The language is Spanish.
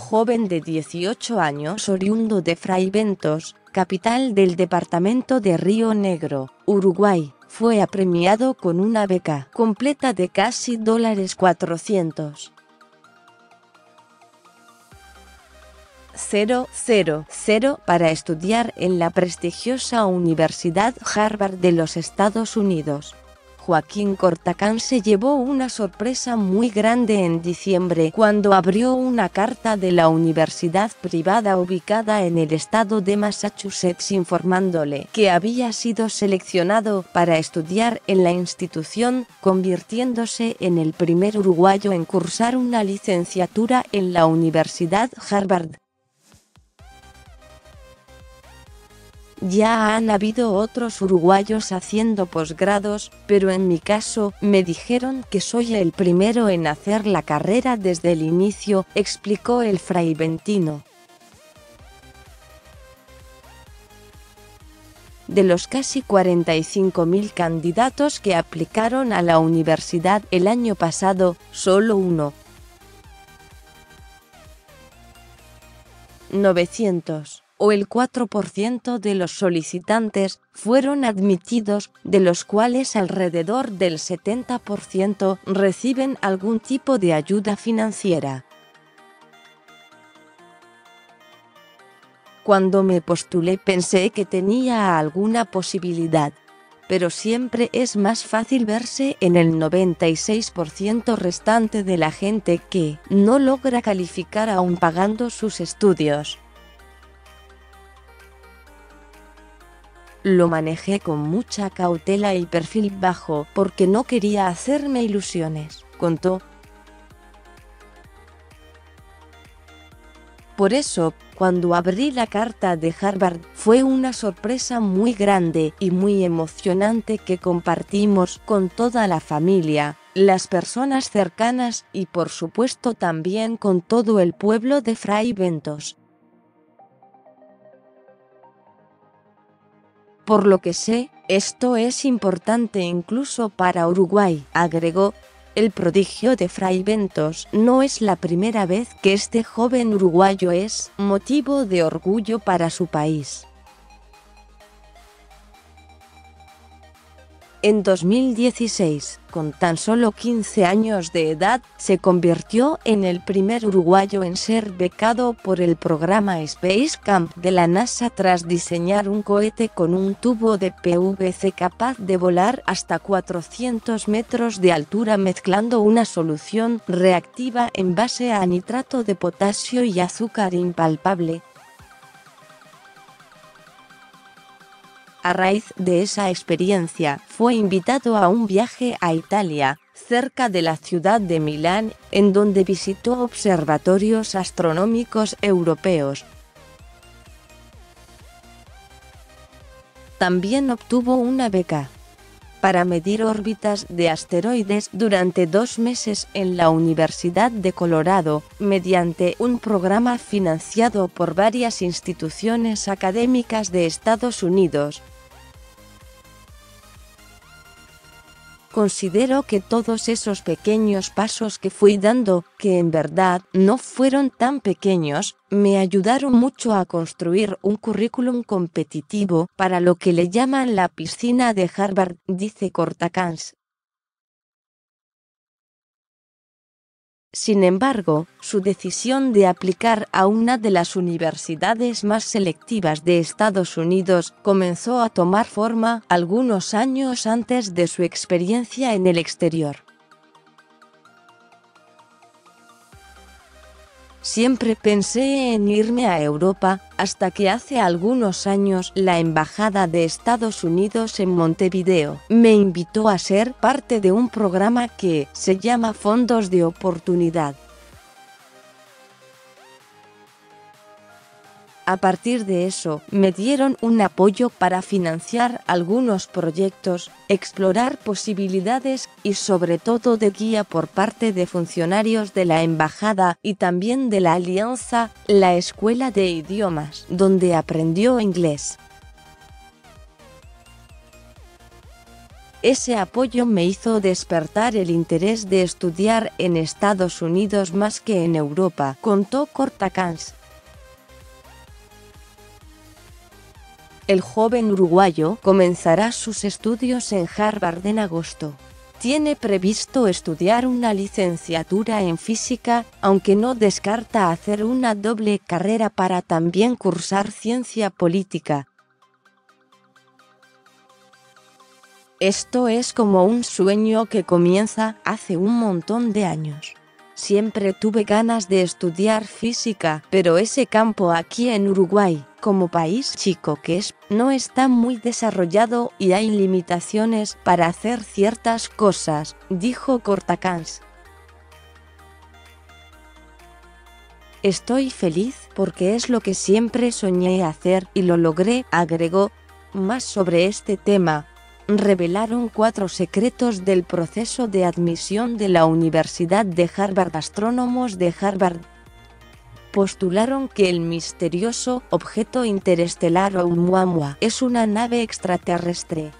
joven de 18 años oriundo de Fraiventos, capital del departamento de Río Negro, Uruguay, fue apremiado con una beca completa de casi $400,000 para estudiar en la prestigiosa Universidad Harvard de los Estados Unidos. Joaquín Cortacán se llevó una sorpresa muy grande en diciembre cuando abrió una carta de la universidad privada ubicada en el estado de Massachusetts informándole que había sido seleccionado para estudiar en la institución, convirtiéndose en el primer uruguayo en cursar una licenciatura en la Universidad Harvard. Ya han habido otros uruguayos haciendo posgrados, pero en mi caso, me dijeron que soy el primero en hacer la carrera desde el inicio, explicó el fraiventino. De los casi 45.000 candidatos que aplicaron a la universidad el año pasado, solo 900. O el 4% de los solicitantes fueron admitidos, de los cuales alrededor del 70% reciben algún tipo de ayuda financiera. Cuando me postulé pensé que tenía alguna posibilidad, pero siempre es más fácil verse en el 96% restante de la gente que no logra calificar aún pagando sus estudios. Lo manejé con mucha cautela y perfil bajo porque no quería hacerme ilusiones, contó. Por eso, cuando abrí la carta de Harvard, fue una sorpresa muy grande y muy emocionante que compartimos con toda la familia, las personas cercanas y por supuesto también con todo el pueblo de Fraiventos. Por lo que sé, esto es importante incluso para Uruguay, agregó. El prodigio de Fraiventos no es la primera vez que este joven uruguayo es motivo de orgullo para su país. En 2016, con tan solo 15 años de edad, se convirtió en el primer uruguayo en ser becado por el programa Space Camp de la NASA tras diseñar un cohete con un tubo de PVC capaz de volar hasta 400 metros de altura mezclando una solución reactiva en base a nitrato de potasio y azúcar impalpable. A raíz de esa experiencia, fue invitado a un viaje a Italia, cerca de la ciudad de Milán, en donde visitó observatorios astronómicos europeos. También obtuvo una beca para medir órbitas de asteroides durante 2 meses en la Universidad de Colorado, mediante un programa financiado por varias instituciones académicas de Estados Unidos. Considero que todos esos pequeños pasos que fui dando, que en verdad no fueron tan pequeños, me ayudaron mucho a construir un currículum competitivo para lo que le llaman la piscina de Harvard, dice Cortacán. Sin embargo, su decisión de aplicar a una de las universidades más selectivas de Estados Unidos comenzó a tomar forma algunos años antes de su experiencia en el exterior. Siempre pensé en irme a Europa, hasta que hace algunos años la Embajada de Estados Unidos en Montevideo me invitó a ser parte de un programa que se llama Fondos de Oportunidad. A partir de eso, me dieron un apoyo para financiar algunos proyectos, explorar posibilidades y sobre todo de guía por parte de funcionarios de la embajada y también de la Alianza, la escuela de idiomas, donde aprendió inglés. Ese apoyo me hizo despertar el interés de estudiar en Estados Unidos más que en Europa, contó Cortacans. El joven uruguayo comenzará sus estudios en Harvard en agosto. Tiene previsto estudiar una licenciatura en física, aunque no descarta hacer una doble carrera para también cursar ciencia política. Esto es como un sueño que comienza hace un montón de años. Siempre tuve ganas de estudiar física, pero ese campo aquí en Uruguay, como país chico que es, no está muy desarrollado y hay limitaciones para hacer ciertas cosas, dijo Cortacans. Estoy feliz porque es lo que siempre soñé hacer y lo logré, agregó. Más sobre este tema. Revelaron 4 secretos del proceso de admisión de la Universidad de Harvard. Astrónomos de Harvard postularon que el misterioso objeto interestelar Oumuamua es una nave extraterrestre.